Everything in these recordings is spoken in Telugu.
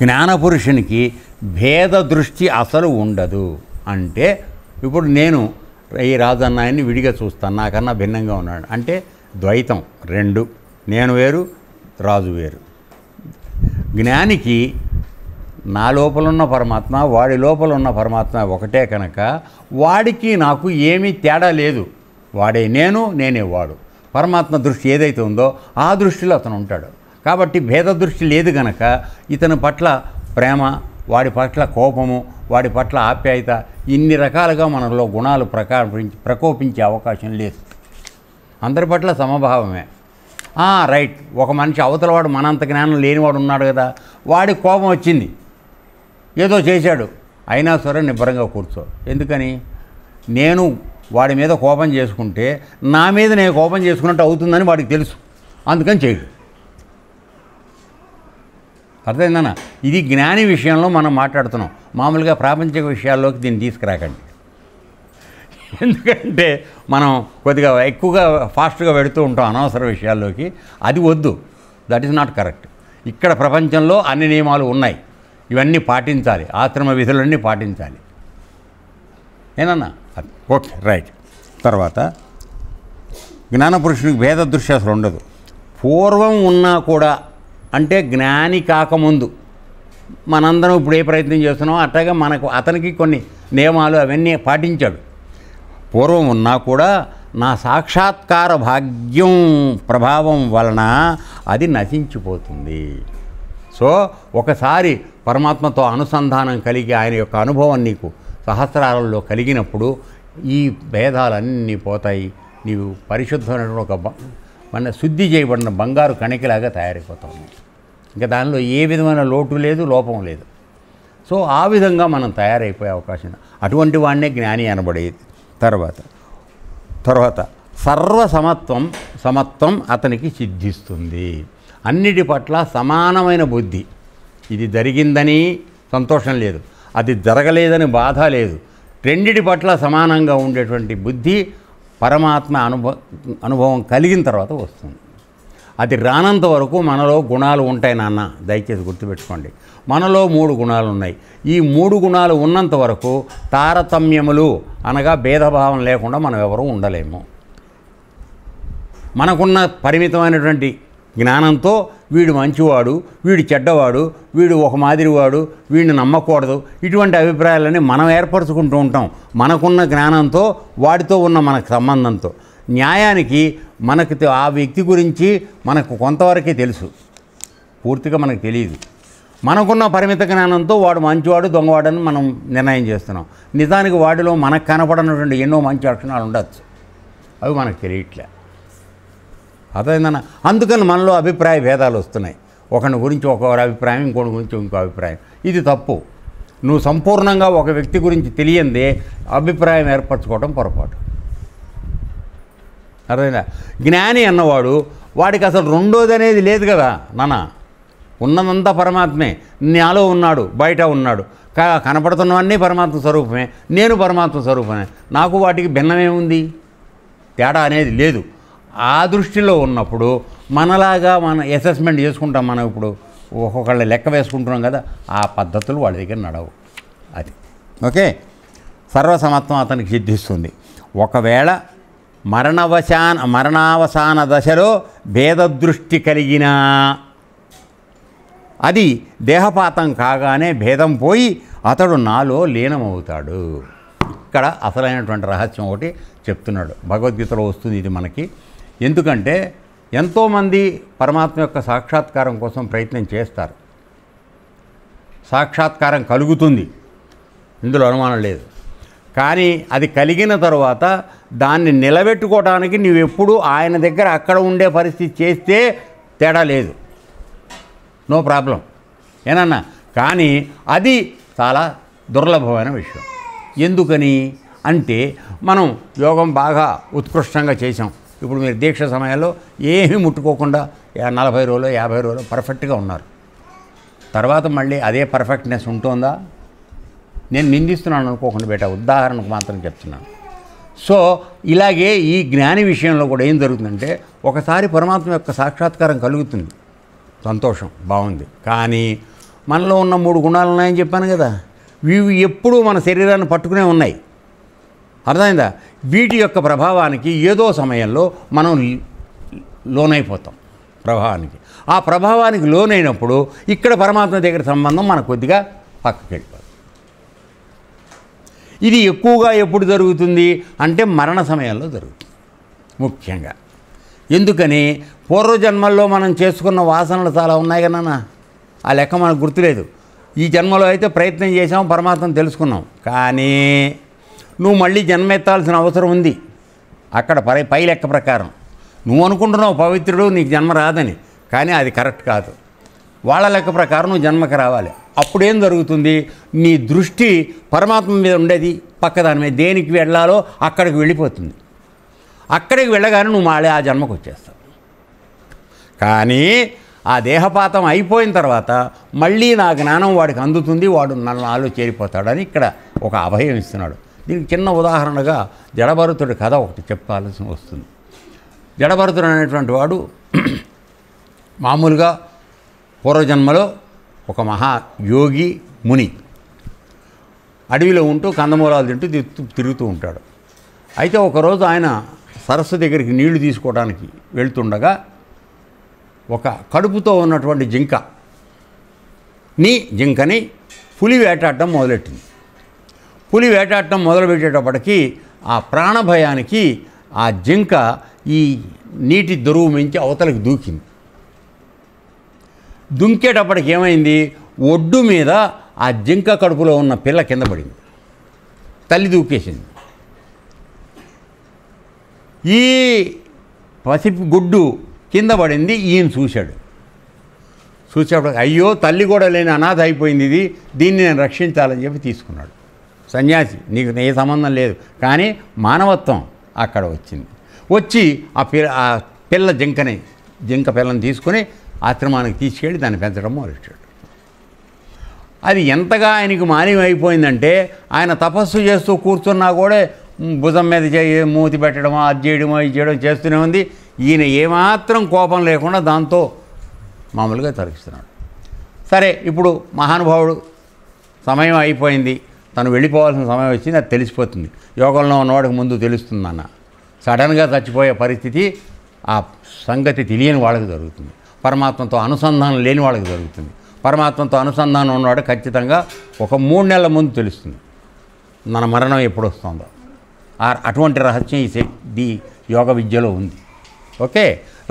జ్ఞానపురుషునికి భేద దృష్టి అసలు ఉండదు. అంటే ఇప్పుడు నేను ఈ రాజన్నాయన్ని విడిగా చూస్తాను, నాకన్నా భిన్నంగా ఉన్నాడు అంటే ద్వైతం రెండు, నేను వేరు రాజు వేరు. జ్ఞానికి నా లోపల ఉన్న పరమాత్మ వాడి లోపల ఉన్న పరమాత్మ ఒకటే కనుక వాడికి నాకు ఏమీ తేడా లేదు. వాడే నేను, నేనే వాడు. పరమాత్మ దృష్టి ఏదైతే ఉందో ఆ దృష్టిలో అతను ఉంటాడు. కాబట్టి భేద దృష్టి లేదు కనుక ఇతని పట్ల ప్రేమ, వాడి పట్ల కోపము, వాడి పట్ల ఆప్యాయత, ఇన్ని రకాలుగా మనలో గుణాలు ప్రకోపించే అవకాశం లేదు. అందరి పట్ల సమభావమే. రైట్, ఒక మనిషి అవతలవాడు మనంత జ్ఞానం లేనివాడు ఉన్నాడు కదా, వాడికి కోపం వచ్చింది, ఏదో చేశాడు, అయినా సరే నిబ్బరంగా కూర్చో. ఎందుకని? నేను వాడి మీద కోపం చేసుకుంటే నా మీద నేను కోపం చేసుకున్నట్టు అవుతుందని వాడికి తెలుసు, అందుకని చేయడు. అర్థమైందన్న? ఇది జ్ఞాని విషయంలో మనం మాట్లాడుతున్నాం. మామూలుగా ప్రాపంచిక విషయాల్లోకి దీన్ని తీసుకురాకండి. ఎందుకంటే మనం కొద్దిగా ఎక్కువగా ఫాస్ట్గా వెళుతూ ఉంటాం అనవసర విషయాల్లోకి. అది వద్దు, దట్ ఈస్ నాట్ కరెక్ట్. ఇక్కడ ప్రపంచంలో అన్ని నియమాలు ఉన్నాయి, ఇవన్నీ పాటించాలి, ఆశ్రమ విధులన్నీ పాటించాలి. ఏనన్నా? Okay, right. తర్వాత జ్ఞానపురుషునికి భేద దృష్టి అసలు ఉండదు. పూర్వం ఉన్నా కూడా, అంటే జ్ఞాని కాకముందు మనందరం ఇప్పుడు ఏ ప్రయత్నం చేస్తున్నామో అట్లాగే అతనికి కొన్ని నియమాలు అవన్నీ పాటించాడు. పూర్వం ఉన్నా కూడా నా సాక్షాత్కార భాగ్యం ప్రభావం వలన అది నశించిపోతుంది. సో ఒకసారి పరమాత్మతో అనుసంధానం కలిగి ఆయన యొక్క అనుభవం నీకు సహస్రాలలో కలిగినప్పుడు ఈ భేదాలన్నీ పోతాయి. నీవు పరిశుద్ధమైనటువంటి మన శుద్ధి చేయబడిన బంగారు కణికలాగా తయారైపోతావు. ఇంకా దానిలో ఏ విధమైన లోటు లేదు, లోపం లేదు. సో ఆ విధంగా మనం తయారైపోయే అవకాశం, అటువంటి వాడినే జ్ఞాని అనబడేది. తర్వాత సమత్వం అతనికి సిద్ధిస్తుంది. అన్నిటి పట్ల సమానమైన బుద్ధి. ఇది జరిగిందని సంతోషం లేదు, అది జరగలేదని బాధ లేదు. రెండిటి పట్ల సమానంగా ఉండేటువంటి బుద్ధి పరమాత్మ అనుభవం కలిగిన తర్వాత వస్తుంది. అది రానంత వరకు మనలో గుణాలు ఉంటాయి నాన్న, దయచేసి గుర్తుపెట్టుకోండి. మనలో 3 గుణాలు ఉన్నాయి. ఈ 3 గుణాలు ఉన్నంత వరకు తారతమ్యములు అనగా భేదభావం లేకుండా మనం ఎవరూ ఉండలేము. మనకున్న పరిమితమైనటువంటి జ్ఞానంతో వీడు మంచివాడు, వీడు చెడ్డవాడు, వీడు ఒక మాదిరివాడు, వీడిని నమ్మకూడదు, ఇటువంటి అభిప్రాయాలని మనం ఏర్పరచుకుంటూ ఉంటాం. మనకున్న జ్ఞానంతో, వాడితో ఉన్న మనకు సంబంధంతో. న్యాయానికి మనకు ఆ వ్యక్తి గురించి మనకు కొంతవరకే తెలుసు, పూర్తిగా మనకు తెలియదు. మనకున్న పరిమిత జ్ఞానంతో వాడు మంచివాడు, దొంగవాడని మనం నిర్ణయం చేస్తున్నాం. నిజానికి వాడిలో మనకు కనపడనటువంటి ఎన్నో మంచి లక్షణాలు ఉండొచ్చు, అవి మనకు తెలియట్లే. అర్థమైందన్న? అందుకని మనలో అభిప్రాయ భేదాలు వస్తున్నాయి. ఒకరి గురించి ఒకరి అభిప్రాయం, ఇంకోటి గురించి ఇంకో అభిప్రాయం. ఇది తప్పు. నువ్వు సంపూర్ణంగా ఒక వ్యక్తి గురించి తెలియందే అభిప్రాయం ఏర్పరచుకోవడం పొరపాటు. అర్థమైందా? జ్ఞాని అన్నవాడు వాడికి అసలు రెండోది అనేది లేదు కదా నాన్న. ఉన్నదంతా పరమాత్మే, నాలో ఉన్నాడు, బయట ఉన్నాడు, కనపడుతున్నవన్నీ పరమాత్మ స్వరూపమే, నేను పరమాత్మ స్వరూపమే, నాకు వాటికి భిన్నమేముంది, తేడా అనేది లేదు. ఆ దృష్టిలో ఉన్నప్పుడు మనలాగా మనం అసెస్మెంట్ చేసుకుంటాం. మనం ఇప్పుడు ఒక్కొక్కళ్ళ లెక్క వేసుకుంటున్నాం కదా, ఆ పద్ధతులు వాళ్ళ దగ్గర నడవు. అది ఓకే. సర్వసమత్వం అతనికి సిద్ధిస్తుంది. ఒకవేళ మరణావసాన దశలో భేదదృష్టి కలిగినా అది దేహపాతం కాగానే భేదం పోయి అతడు నాలో లీనమవుతాడు. ఇక్కడ అసలైనటువంటి రహస్యం ఒకటి చెప్తున్నాడు, భగవద్గీతలో వస్తుంది ఇది మనకి. ఎందుకంటే ఎంతోమంది పరమాత్మ యొక్క సాక్షాత్కారం కోసం ప్రయత్నం చేస్తారు, సాక్షాత్కారం కలుగుతుంది, ఇందులో అనుమానం లేదు. కానీ అది కలిగిన తర్వాత దాన్ని నిలబెట్టుకోవడానికి నువ్వెప్పుడు ఆయన దగ్గర అక్కడ ఉండే పరిస్థితి చేస్తే తేడా లేదు, నో ప్రాబ్లం. ఏనన్నా? కానీ అది చాలా దుర్లభమైన విషయం. ఎందుకని అంటే మనం యోగం బాగా ఉత్కృష్టంగా చేసాం. ఇప్పుడు మీరు దీక్ష సమయాల్లో ఏమీ ముట్టుకోకుండా 40 రోజులు 50 రోజులు పర్ఫెక్ట్గా ఉన్నారు. తర్వాత మళ్ళీ అదే పర్ఫెక్ట్నెస్ ఉంటుందా? నేను నిందిస్తున్నాను అనుకోకుండా బేటా, ఉదాహరణకు మాత్రం చెప్తున్నాను. సో ఇలాగే ఈ జ్ఞాని విషయంలో కూడా ఏం జరుగుతుందంటే, ఒకసారి పరమాత్మ యొక్క సాక్షాత్కారం కలుగుతుంది, సంతోషం, బాగుంది. కానీ మనలో ఉన్న 3 గుణాలు ఉన్నాయని చెప్పాను కదా, ఇవి ఎప్పుడూ మన శరీరాన్ని పట్టుకునే ఉన్నాయి. అర్థమైందా? వీటి యొక్క ప్రభావానికి ఏదో సమయంలో మనం లోనైపోతాం ప్రభావానికి. ఆ ప్రభావానికి లోనైనప్పుడు ఇక్కడ పరమాత్మ దగ్గర సంబంధం మనకు కొద్దిగా పక్కకి వెళ్ళిపోతుంది. ఇది ఎక్కువగా ఎప్పుడు జరుగుతుంది అంటే మరణ సమయంలో జరుగుతుంది ముఖ్యంగా. ఎందుకని పూర్వజన్మల్లో మనం చేసుకున్న వాసనలు చాలా ఉన్నాయి కదా, ఆ లెక్క మనకు గుర్తులేదు. ఈ జన్మలో అయితే ప్రయత్నం చేసాం, పరమాత్మను తెలుసుకున్నాం, కానీ నువ్వు మళ్ళీ జన్మెత్తాల్సిన అవసరం ఉంది. అక్కడ పై లెక్క ప్రకారం నువ్వు అనుకుంటున్నావు పవిత్రుడు, నీకు జన్మ రాదని, కానీ అది కరెక్ట్ కాదు. వాళ్ళ లెక్క ప్రకారం నువ్వు జన్మకి రావాలి. అప్పుడేం జరుగుతుంది, నీ దృష్టి పరమాత్మ మీద ఉండేది పక్కదాని మీద, దేనికి వెళ్ళాలో అక్కడికి వెళ్ళిపోతుంది. అక్కడికి వెళ్ళగానే నువ్వు మళ్ళీ ఆ జన్మకు వచ్చేస్తావు. కానీ ఆ దేహపాతం అయిపోయిన తర్వాత మళ్ళీ నా జ్ఞానం వాడికి అందుతుంది, వాడు నాలో చేరిపోతాడని ఇక్కడ ఒక అభయం ఇస్తున్నాడు. దీనికి చిన్న ఉదాహరణగా జడభరతుడి కథ ఒకటి చెప్పాల్సి వస్తుంది. జడభరతుడు అనేటువంటి వాడు మామూలుగా పూర్వజన్మలో ఒక మహాయోగి ముని, అడవిలో ఉంటూ కందమూలాలు తింటూ తిరుగుతూ ఉంటాడు. అయితే ఒకరోజు ఆయన సరస్సు దగ్గరికి నీళ్లు తీసుకోవడానికి వెళ్తుండగా ఒక కడుపుతో ఉన్నటువంటి జింకని పులి వేటాడటం మొదలెట్టింది. పులి వేటాడటం మొదలుపెట్టేటప్పటికీ ఆ ప్రాణభయానికి ఆ జింక ఈ నీటి దొరువు మించి అవతలకి దూకింది. దుంకేటప్పటికి ఏమైంది, ఒడ్డు మీద ఆ జింక కడుపులో ఉన్న పిల్ల కింద పడింది, తల్లి దూకేసింది. ఈ పసిపి గుడ్డు కింద పడింది. ఈయన చూసేటప్పుడు అయ్యో తల్లి కూడా లేని అనాథ అయిపోయింది, దీన్ని నేను రక్షించాలని చెప్పి తీసుకున్నాడు. సన్యాసి, నీకు ఏ సంబంధం లేదు, కానీ మానవత్వం అక్కడ వచ్చింది. వచ్చి ఆ పిల్ల జింక పిల్లని తీసుకొని ఆశ్రమానికి తీసుకెళ్ళి దాన్ని పెంచడం మొదలెట్టాడు. అది ఎంతగా ఆయనకి మాన్యం అయిపోయిందంటే ఆయన తపస్సు చేస్తూ కూర్చున్నా కూడా భుజం మీద మూతి పెట్టడమో అది చేయడమో ఇది చేయడం చేస్తూనే ఉంది. ఈయన ఏమాత్రం కోపం లేకుండా దాంతో మామూలుగా తరిస్తున్నాడు. సరే, ఇప్పుడు మహానుభావుడు సమయం అయిపోయింది, తను వెళ్ళిపోవాల్సిన సమయం వచ్చింది, అది తెలిసిపోతుంది. యోగంలో ఉన్నవాడికి ముందు తెలుస్తుందన్న. సడన్గా చచ్చిపోయే పరిస్థితి ఆ సంగతి తెలియని వాళ్ళకి జరుగుతుంది. పరమాత్మతో అనుసంధానం లేని వాళ్ళకి జరుగుతుంది. పరమాత్మతో అనుసంధానం ఉన్నవాడు ఖచ్చితంగా ఒక 3 నెలల ముందు తెలుస్తుంది మన మరణం ఎప్పుడు వస్తుందో. అటువంటి రహస్యం ఈ యోగ విద్యలో ఉంది. Okay,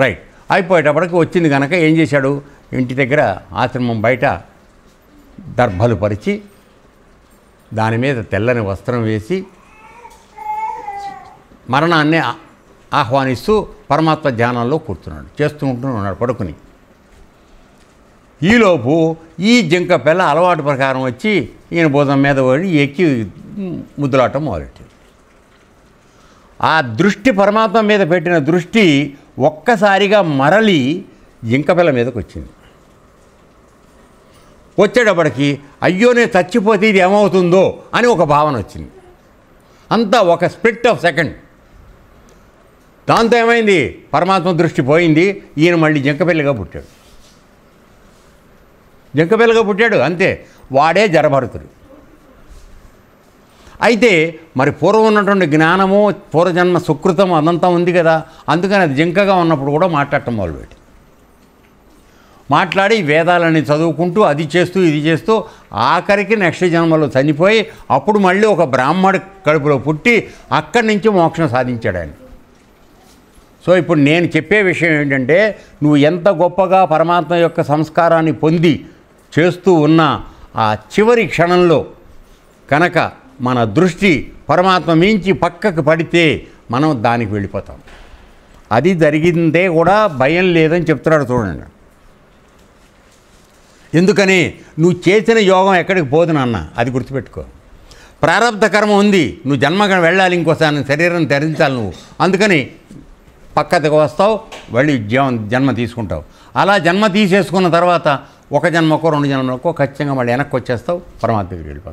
right. అయిపోయేటప్పటికి వచ్చింది కనుక ఏం చేశాడు, ఇంటి దగ్గర ఆశ్రమం బయట దర్భలు పరిచి దాని మీద తెల్లని వస్త్రం వేసి మరణాన్ని ఆహ్వానిస్తూ పరమాత్మ ధ్యానంలో కూర్చున్నాడు, చేస్తుంటున్నాడు పడుకుని. ఈలోపు ఈ జింక పిల్ల అలవాటు ప్రకారం వచ్చి ఈయన భుజం మీద పడి ఎక్కి ముద్దులాటం మొదలెట్టింది. ఆ దృష్టి పరమాత్మ మీద పెట్టిన దృష్టి ఒక్కసారిగా మరలి జింక పిల్ల మీదకి వచ్చింది. వచ్చేటప్పటికి అయ్యో నేను చచ్చిపోతే ఇది ఏమవుతుందో అని ఒక భావన వచ్చింది. అంతా ఒక స్ప్లిట్ ఆఫ్ సెకండ్. దాంతో ఏమైంది, పరమాత్మ దృష్టి పోయింది, ఈయన మళ్ళీ జింకపిల్లగా పుట్టాడు. అంతే, వాడే జడభరతుడు. అయితే మరి పూర్వం ఉన్నటువంటి జ్ఞానము, పూర్వజన్మ సుకృతం అదంతా ఉంది కదా, అందుకని అది జింకగా ఉన్నప్పుడు కూడా మాట్లాడటం మొదలుపెట్టి మాట్లాడి వేదాలని చదువుకుంటూ అది చేస్తూ ఇది చేస్తూ ఆఖరికి నెక్స్ట్ జన్మలో చనిపోయి అప్పుడు మళ్ళీ ఒక బ్రాహ్మడి కడుపులో పుట్టి అక్కడి నుంచి మోక్షం సాధించాడు ఆయన. సో ఇప్పుడు నేను చెప్పే విషయం ఏంటంటే, నువ్వు ఎంత గొప్పగా పరమాత్మ యొక్క సంస్కారాన్ని పొంది చేస్తూ ఉన్న ఆ చివరి క్షణంలో కనుక మన దృష్టి పరమాత్మ మించి పక్కకు పడితే మనం దానికి వెళ్ళిపోతాం. అది జరిగిందే కూడా భయం లేదని చెప్తున్నాడు చూడండి. ఎందుకని, నువ్వు చేసిన యోగం ఎక్కడికి పోదు నాన్న, అది గుర్తుపెట్టుకో. ప్రారంధ కర్మ ఉంది, నువ్వు జన్మగా వెళ్ళాలి, ఇంకోసారి శరీరం ధరించాలి నువ్వు. అందుకని పక్కకు వస్తావు, వెళ్ళి జన్మ తీసుకుంటావు. అలా జన్మ తీసేసుకున్న తర్వాత ఒక జన్మకో 2 జన్మలకో ఖచ్చితంగా మళ్ళీ వెనక్కి వచ్చేస్తావు, పరమాత్మ దగ్గరికి వెళ్ళిపోతావు.